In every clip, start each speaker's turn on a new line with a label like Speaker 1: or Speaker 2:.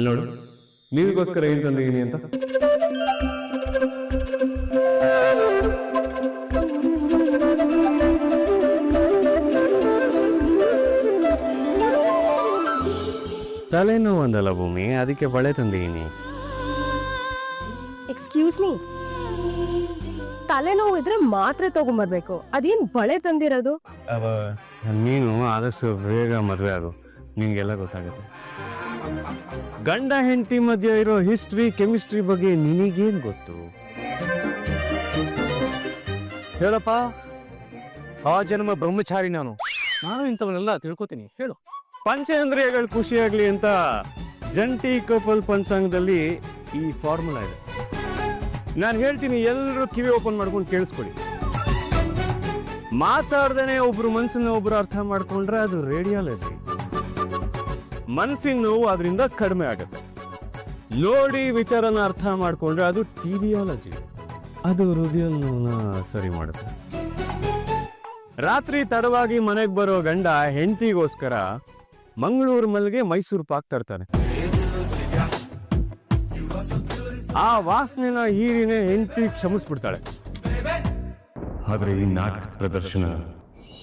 Speaker 1: ನೋಡು, ನೀವಿಗೋಸ್ಕರ ಏನು ತಂದಿದ್ದೀನಿ ಅಂತ. ತಲೆನೋವು ಅಂದಲ್ಲ ಭೂಮಿ, ಅದಕ್ಕೆ ಬಳೆ ತಂದಿದ್ದೀನಿ.
Speaker 2: ಎಕ್ಸ್ಕ್ಯೂಸ್ ಮೀ, ತಲೆನೋವು ಇದ್ರೆ ಮಾತ್ರೆ ತಗೊಂಬರ್ಬೇಕು, ಅದೇನ್ ಬಳೆ ತಂದಿರೋದು?
Speaker 1: ನೀನು ಆದಷ್ಟು ಬೇಗ ಮದುವೆ ಆಗು, ನಿನಗೆಲ್ಲ ಗೊತ್ತಾಗುತ್ತೆ. ಗಂಡ ಹೆಂಡತಿ ಮಧ್ಯೆ ಇರೋ ಹಿಸ್ಟ್ರಿ ಕೆಮಿಸ್ಟ್ರಿ ಬಗ್ಗೆ ನಿನಗೇನು ಗೊತ್ತು?
Speaker 3: ಹೇಳಪ್ಪ, ಆ ಜನ್ಮ ಬ್ರಹ್ಮಚಾರಿ ನಾನು ಇಂಥವನ್ನೆಲ್ಲ ತಿಳ್ಕೊತೀನಿ. ಹೇಳು.
Speaker 1: ಪಂಚೇಂದ್ರಿಯಗಳು ಖುಷಿಯಾಗ್ಲಿ ಅಂತ ಜಂಟಿ ಕಪಲ್ ಪಂಚಾಂಗದಲ್ಲಿ ಈ ಫಾರ್ಮುಲಾ ಇದೆ. ನಾನು ಹೇಳ್ತೀನಿ, ಎಲ್ಲರೂ ಕಿವಿ ಓಪನ್ ಮಾಡ್ಕೊಂಡು ಕೇಳಿಸ್ಕೊಳ್ಳಿ. ಮಾತಾಡ್ದೇನೆ ಒಬ್ರು ಮನ್ಸನ್ನ ಒಬ್ರು ಅರ್ಥ ಮಾಡ್ಕೊಂಡ್ರೆ ಅದು ರೇಡಿಯಾಲಜಿ. ಮನಸ್ಸಿನ ನೋವು ಅದರಿಂದ ಕಡಿಮೆ ಆಗುತ್ತೆ. ನೋಡಿ ವಿಚಾರನ ಅರ್ಥ ಮಾಡ್ಕೊಂಡ್ರೆ ಅದು ಟಿವಿಯಾಲಜಿ. ಅದು ಹೃದಯ ನೋವನ್ನ ಸರಿ ಮಾಡುತ್ತೆ. ರಾತ್ರಿ ತಡವಾಗಿ ಮನೆಗೆ ಬರೋ ಗಂಡ ಹೆಂಡತಿಗೋಸ್ಕರ ಮಂಗಳೂರು ಮಲ್ಲಿಗೆ ಮೈಸೂರು ಪಾಕ್ ತರ್ತಾನೆ. ಆ ವಾಸನೆನ ಹೀರಿನೇ ಹೆಂಡತಿ ಕ್ಷಮಿಸ್ಬಿಡ್ತಾಳೆ. ಆದ್ರೆ ಈ ನಾಟಕ ಪ್ರದರ್ಶನ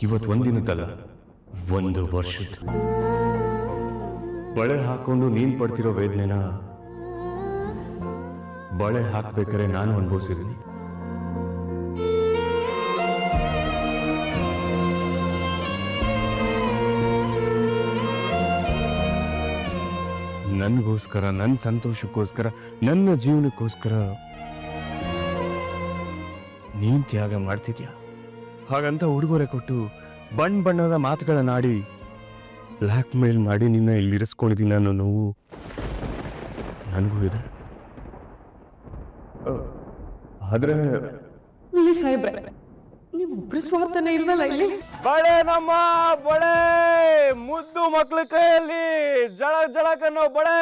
Speaker 1: ಇವತ್ತು ಒಂದಿನದಲ್ಲ, 1 ವರ್ಷದ. ಬಳೆ ಹಾಕೊಂಡು ನೀನ್ ಪಡ್ತಿರೋ ವೇದನೆನ ಬಳೆ ಹಾಕ್ಬೇಕಾದ್ರೆ ನಾನು ಅನುಭವಿಸಿದ್ದೀನಿ. ನನಗೋಸ್ಕರ, ನನ್ನ ಸಂತೋಷಕ್ಕೋಸ್ಕರ, ನನ್ನ ಜೀವನಕ್ಕೋಸ್ಕರ ನೀನ್ ತ್ಯಾಗ ಮಾಡ್ತಿದ್ಯಾ. ಹಾಗಂತ ಉಡುಗೊರೆ ಕೊಟ್ಟು ಬಣ್ಣದ ಮಾತುಗಳನ್ನಾಡಿ ಬ್ಲ್ಯಾಕ್ ಮೇಲ್ ಮಾಡಿ ನಿನ್ನ ಇಲ್ಲಿರಿಸ್ಕೊಂಡಿದ್ದೀನಿ ಅನ್ನೋ ನೋವು ನನಗೂ ಇದೆ. ಆದ್ರೆ
Speaker 2: ನಿಮ್ಮೊಬ್ರು ಸ್ವಾರ್ಥನೇ ಇಲ್ವಲ್ಲ ಇಲ್ಲಿ?
Speaker 1: ಬಳೆ ನಮ್ಮ ಬಳೆ, ಮುದ್ದು ಮಕ್ಳ ಕೈಯಲ್ಲಿ ಜಳಕ್ ಅನ್ನೋ ಬಳೆ,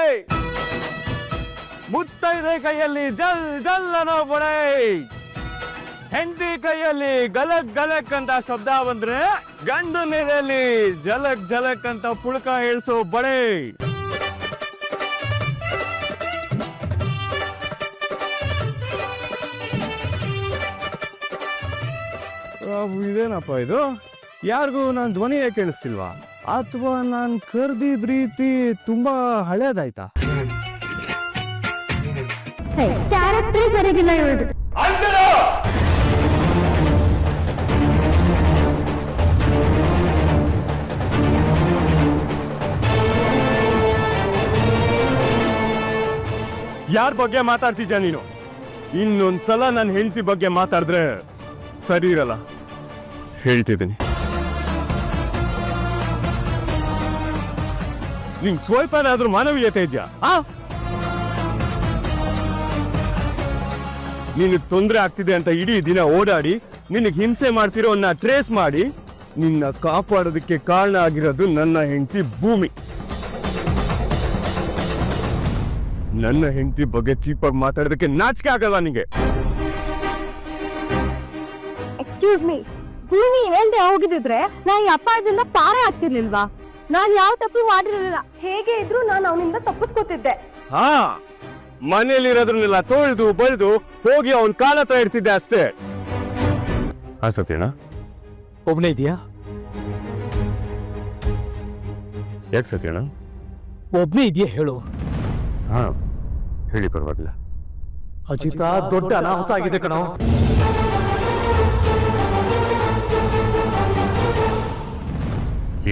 Speaker 1: ಮುತ್ತೈದೆ ಕೈಯಲ್ಲಿ ಜಲ್ ಅನ್ನೋ ಬಳೆ, ಹೆಂಡತಿ ಕೈಯಲ್ಲಿ ಗಲಕ್ ಅಂತ ಶಬ್ದ ಬಂದ್ರೆ ಗಂಡು ನೀರಲ್ಲಿ ಜಲಕ್ ಅಂತ ಪುಳಕ ಹೇಳ್ಸೋ ಬಳೆ. ಇದೇನಪ್ಪ ಇದು? ಯಾರಿಗೂ ನಾನು ಧ್ವನಿಯೇ ಕೇಳಿಸ್ತಿಲ್ವಾ? ಅಥವಾ ನಾನು ಕರ್ದಿದ್ ರೀತಿ ತುಂಬಾ ಹಳೇದಾಯ್ತಾ?
Speaker 2: ಕ್ಯಾರೆಕ್ಟರ್ ಸರಿಗಿಲ್ಲ ಇವ್ರದ್ದು.
Speaker 1: ಯಾರ ಬಗ್ಗೆ ಮಾತಾಡ್ತಿದ್ಯಾ ನೀನು? ಇನ್ನೊಂದ್ಸಲ ನನ್ನ ಹೆಂಡತಿ ಬಗ್ಗೆ ಮಾತಾಡಿದ್ರೆ ಸರಿ ಇರಲ್ಲ, ಹೇಳ್ತಿದ್ದೀನಿ. ನಿಂಗೆ ಸ್ವಲ್ಪನಾದ್ರೂ ಮಾನವೀಯತೆ ಇದೆಯಾ? ನಿನಗೆ ತೊಂದರೆ ಆಗ್ತಿದೆ ಅಂತ ಇಡೀ ದಿನ ಓಡಾಡಿ ನಿನಗೆ ಹಿಂಸೆ ಮಾಡ್ತಿರೋನ್ನ ಟ್ರೇಸ್ ಮಾಡಿ ನಿನ್ನ ಕಾಪಾಡೋದಕ್ಕೆ ಕಾರಣ ಆಗಿರೋದು ನನ್ನ ಹೆಂಡತಿ ಭೂಮಿ. ನನ್ನ ಹೆಂಡತಿ ಬಗ್ಗೆ ಚೀಪಾಗಿ ಮಾತಾಡೋದಕ್ಕೆ ನಾಚಿಕೆ ಆಗಲ್ವಾ ನಿಂಗೆ?
Speaker 2: ಎಕ್ಸ್ಕ್ಯೂಸ್ ಮೀ, ಭೂಮಿ ಹೇಳ್ದೆ ಹೋಗಿದ್ರೆ ನಾ ಈ ಅಪಾಯದಿಂದ ಪಾರೇ ಆಗ್ತಿರ್ಲಿಲ್ವಾ? ನಾನ್ ಯಾವ ತಪ್ಪು ಮಾಡಿರಲಿಲ್ಲ. ಹೇಗೆ ಇದ್ರು ನಾನು ಅವನಿಂದ ತಪ್ಪಿಸ್ಕೊತಿದ್ದೆ.
Speaker 1: ಹಾ, ಮನೇಲಿರೋದ್ರನ್ನೆಲ್ಲ ತೊಳೆದು ಬಳ್ದು ಹೋಗಿ ಅವನ್ ಕಾಲ ಹತ್ರ ಇಡ್ತಿದ್ದೆ ಅಷ್ಟೇ. ಹಾ ಸತ್ಯನಾ,
Speaker 3: ಒಬ್ನೇ ಇದೆಯಾ?
Speaker 1: ಯಾಕೆ ಸತ್ಯನಾ?
Speaker 3: ಒಬ್ನೇ ಇದೆಯಾ ಹೇಳು.
Speaker 1: ಹಾ ಹೇಳಿ, ಪರವಾಗಿಲ್ಲ.
Speaker 3: ಅಜಿತ, ದೊಡ್ಡ ಅನಾಹುತ ಆಗಿದೆ ಕಣೋ.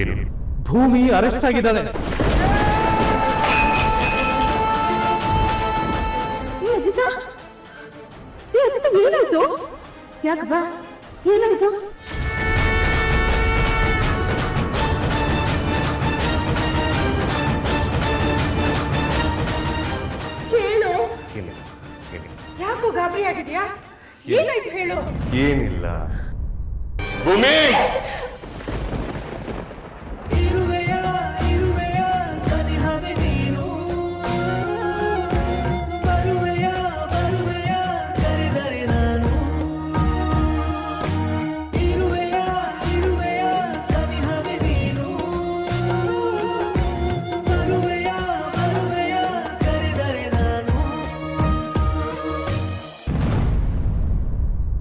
Speaker 1: ಏನು?
Speaker 3: ಭೂಮಿ ಅರೆಸ್ಟ್ ಆಗಿದ್ದಾನೆ.
Speaker 2: ಏನಾಯ್ತು? ಯಾಕಪ್ಪ ಏನಾಯ್ತು? ಹೇಳು. ಯಾಕೋ ಗಾಬರಿ ಆಗಿದ್ಯಾ? ಏನಾಯ್ತು ಹೇಳು.
Speaker 1: ಏನಿಲ್ಲ ಭೂಮಿ.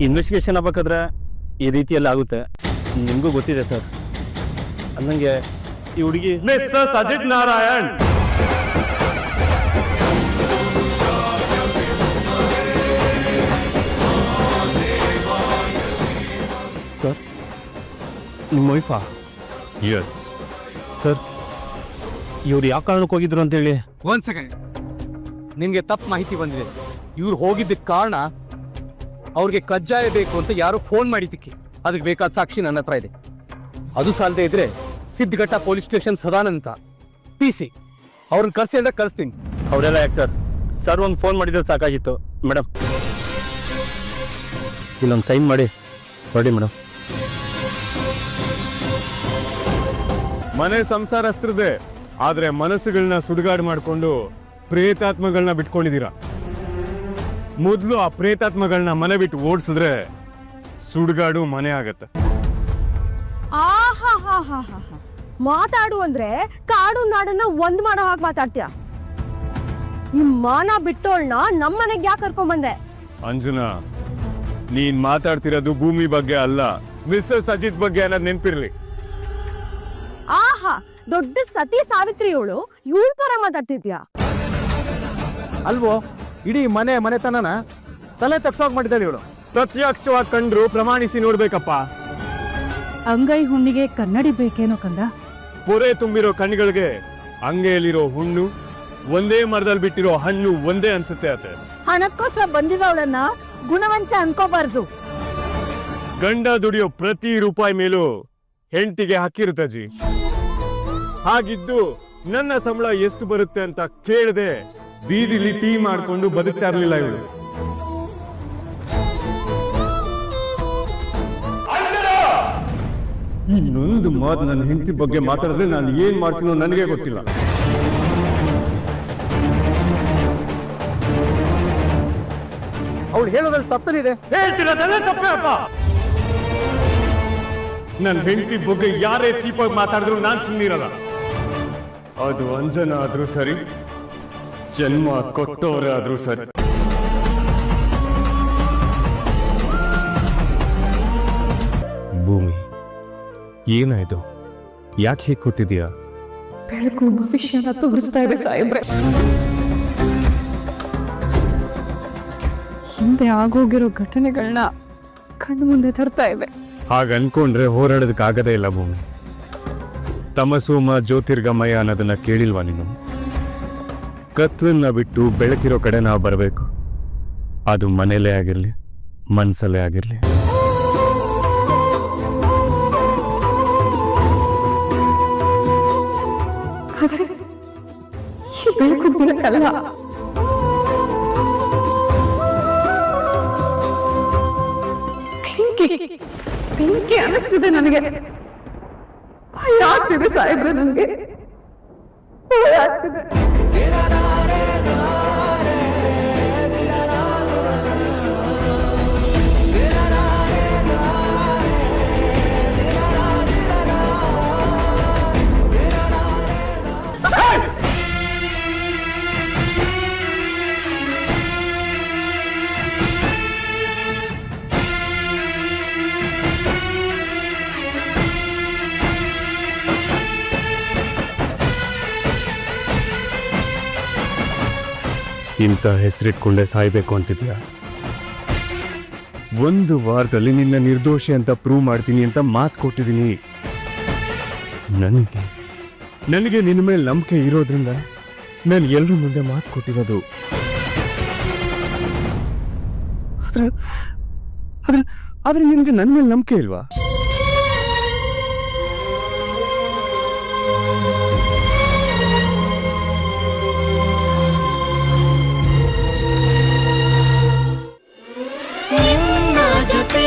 Speaker 1: ಇನ್ವೆಸ್ಟಿಗೇಷನ್ ಆಗ್ಬೇಕಾದ್ರೆ ಈ ರೀತಿಯಲ್ಲಿ ಆಗುತ್ತೆ, ನಿಮಗೂ ಗೊತ್ತಿದೆ ಸರ್. ಅನ್ನಂಗೆ ಈ ಹುಡುಗಿ ಮಿಸ್ಟರ್ ಅಜಿತ್ ನಾರಾಯಣ್. ಸರ್, ನಿಮ್ಮ ವೈಫಾ?
Speaker 4: ಎಸ್
Speaker 1: ಸರ್, ಇವ್ರು ಯಾವ ಕಾರಣಕ್ಕೆ ಹೋಗಿದ್ರು ಅಂತೇಳಿ?
Speaker 3: ಒಂದ್ ಸೆಕೆಂಡ್, ನಿನ್ಗೆ ತಪ್ಪು ಮಾಹಿತಿ ಬಂದಿದೆ. ಇವ್ರು ಹೋಗಿದ್ದಕ್ಕೆ ಕಾರಣ ಅವ್ರಿಗೆ ಕಜ್ಜಾಯ ಬೇಕು ಅಂತ ಯಾರು ಫೋನ್ ಮಾಡಿದ್ದಕ್ಕೆ. ಅದಕ್ಕೆ ಬೇಕಾದ ಸಾಕ್ಷಿ ನನ್ನ ಹತ್ರ ಇದೆ. ಅದು ಸಾಲದೆ ಇದ್ರೆ ಸಿದ್ಧಘಟ್ಟ ಪೊಲೀಸ್ ಸ್ಟೇಷನ್ ಸದಾನಂತ PC ಅವ್ರನ್ನ ಕರ್ಸಿ ಅಂದ್ರೆ ಕಳಿಸ್ತೀನಿ.
Speaker 1: ಅವರೆಲ್ಲ ಯಾಕೆ ಸರ್? ಸರ್ ಒಂದು ಫೋನ್ ಮಾಡಿದ್ರೆ ಸಾಕಾಗಿತ್ತು. ಮೇಡಮ್, ಇಲ್ಲೊಂದು ಸೈನ್ ಮಾಡಿ ಹೊರಡಿ ಮೇಡಮ್.
Speaker 4: ಮನೆ ಸಂಸಾರಸ್ತ್ರದೆ, ಆದ್ರೆ ಮನಸ್ಸುಗಳನ್ನ ಸುಡುಗಾಡು ಮಾಡಿಕೊಂಡು ಪ್ರೇತಾತ್ಮಗಳನ್ನ ಬಿಟ್ಕೊಂಡಿದ್ದೀರಾ. ಮೊದಲು ಆ ಪ್ರೇತಾತ್ಮಗಳನ್ನ ಮನೆ ಬಿಟ್ಟು ಓಡಿಸಿದ್ರೆ ಸುಡುಗಾಡು ಮನೆ ಆಗತ್ತೆ.
Speaker 2: ಮಾತಾಡು ಅಂದ್ರೆ ಕಾಡು ನಾಡನ್ನ ಒಂದ್ ಮಾಡೋ ಹಾಗೆ ಮಾತಾಡ್ತೀಯ. ಈ ಮಾನ ಬಿಟ್ಟೋಳ್ನ ನಮ್ಮನೆಗೆ ಯಾಕೆ ಕರ್ಕೊಂಡ್ ಬಂದೆ?
Speaker 4: ಅಂಜನಾ, ನೀನ್ ಮಾತಾಡ್ತಿರೋದು ಭೂಮಿ ಬಗ್ಗೆ ಅಲ್ಲ, ಮಿಸ್ಸಸ್ ಅಜಿತ್ ಬಗ್ಗೆ ಅನ್ನೋದು ನೆನ್ಪಿರ್ಲಿ.
Speaker 2: ಆಹಾ, ದೊಡ್ಡ ಸತಿ ಸಾವಿತ್ರಿ ಇವಳು ತರ ಮಾತಾಡ್ತಿದ್ಯಾ?
Speaker 3: ಅಲ್ವೋ, ಇಡೀ ಮನೆತನನ ತಲೆ ತಗ್ಸೋಕ್ ಮಾಡಿದ್ದಾಳೆ ಇವಳು.
Speaker 4: ಪ್ರತ್ಯಕ್ಷವಾಗಿ ಕಂಡ್ರು ಪ್ರಮಾಣಿಸಿ ನೋಡ್ಬೇಕಪ್ಪ.
Speaker 2: ಅಂಗೈ ಹುಣ್ಣಿಗೆ ಕನ್ನಡಿ ಬೇಕೇನೋ ಕಂದ?
Speaker 4: ಪೊರೆ ತುಂಬಿರೋ ಕಣ್ಗಳಿಗೆ ಅಂಗೈಯಲ್ಲಿರೋ ಹುಣ್ಣು ಒಂದೇ ಮರದಲ್ಲಿ ಬಿಟ್ಟಿರೋ ಹಣ್ಣು ಒಂದೇ ಅನ್ಸುತ್ತೆ ಅತ್ತೆ.
Speaker 2: ಹಣಕ್ಕೋಸ್ಕರ ಬಂದಿರೋಳನ್ನ ಗುಣವಂತ ಅನ್ಕೋಬಾರ್ದು.
Speaker 4: ಗಂಡ ದುಡಿಯೋ ಪ್ರತಿ ರೂಪಾಯಿ ಮೇಲೂ ಹೆಂಡತಿಗೆ ಹಕ್ಕಿರುತ್ತೆ ಅಜ್ಜಿ. ಹಾಗಿದ್ದು ನನ್ನ ಸಂಬಳ ಎಷ್ಟು ಬರುತ್ತೆ ಅಂತ ಕೇಳದೆ ಬೀದಿಲಿ ಟೀ ಮಾಡ್ಕೊಂಡು ಬದುಕ್ತಾ ಇರ್ಲಿಲ್ಲ ಇವಳು. ಇನ್ನೊಂದು ಮಾತು ನನ್ನ ಹೆಂಡತಿ ಬಗ್ಗೆ ಮಾತಾಡಿದ್ರೆ ನಾನು ಏನ್ ಮಾಡ್ತೀನೋ ನನಗೆ ಗೊತ್ತಿಲ್ಲ.
Speaker 3: ಅವಳು ಹೇಳೋದ್ರಲ್ಲಿ ತಪ್ಪೇನಿದೆ?
Speaker 4: ಹೇಳ್ತಿರೋದೆಲ್ಲ ತಪ್ಪೇ ಅಪ್ಪ. ನನ್ನ ಹೆಂಡತಿ ಬಗ್ಗೆ ಯಾರೇ ಚೀಪಾಗಿ ಮಾತಾಡಿದ್ರು ನಾನು ಸುಮ್ಮನಿರಲ್ಲ. ಅದು ಅಂಜನ ಆದ್ರೂ ಸರಿ, ಜನ್ಮ ಕೊಟ್ಟವರೇ ಆದ್ರೂ ಸರಿ. ಭೂಮಿ, ಏನಾಯ್ತು? ಯಾಕೆ ಹೀಗೆ ಕೂತಿದ್ಯಾ?
Speaker 5: ಬೆಳಕು ಭವಿಷ್ಯನ ತೋರಿಸ್ತಾ ಇದೆ ಸಾಹೇಬ್ರೆ. ಹಿಂದೆ ಆಗೋಗಿರೋ ಘಟನೆಗಳನ್ನ ಕಣ್ಣು ಮುಂದೆ ತರ್ತಾ ಇವೆ.
Speaker 4: ಹಾಗ ಅನ್ಕೊಂಡ್ರೆ ಹೋರಾಡೋದಕ್ಕಾಗದೇ ಇಲ್ಲ ಭೂಮಿ. ತಮಸೋಮ ಜ್ಯೋತಿರ್ಗಮಯ ಅನ್ನೋದನ್ನ ಕೇಳಿಲ್ವಾ ನೀನು? ಕತ್ಲನ್ನ ಬಿಟ್ಟು ಬೆಳಕಿರೋ ಕಡೆ ನಾವು ಬರಬೇಕು. ಅದು ಮನೇಲೇ ಆಗಿರ್ಲಿ, ಮನ್ಸಲ್ಲೇ ಆಗಿರ್ಲಿ.
Speaker 5: ಆದ್ರೆ ಈ ಬೆಳಕು ಬೆಳಕಲ್ಲ. ಬೆಂಕಿ ಅನಿಸ್ತಿದೆ ನನಗೆ. ಭಯ ಆಗ್ತಿದೆ ಸಾಹೇಬ್ರೆ, ನನಗೆ ಭಯ ಆಗ್ತಿದೆ.
Speaker 4: ಇಂಥ ಹೆಸರಿಟ್ಕೊಂಡೆ ಸಾಯ್ಬೇಕು ಅಂತಿದ್ಯಾ? ಒಂದು ವಾರದಲ್ಲಿ ನಿನ್ನ ನಿರ್ದೋಷಿ ಅಂತ ಪ್ರೂವ್ ಮಾಡ್ತೀನಿ ಅಂತ ಮಾತು ಕೊಟ್ಟಿದ್ದೀನಿ. ನನಗೆ ನಿನ್ನ ಮೇಲೆ ನಂಬಿಕೆ ಇರೋದ್ರಿಂದ ನಾನು ಎಲ್ಲರ ಮುಂದೆ ಮಾತು ಕೊಟ್ಟಿರೋದು. ಆದ್ರೆ ನಿನಗೆ ನನ್ನ ಮೇಲೆ ನಂಬಿಕೆ ಇಲ್ವಾ?
Speaker 6: ಜೊತೆ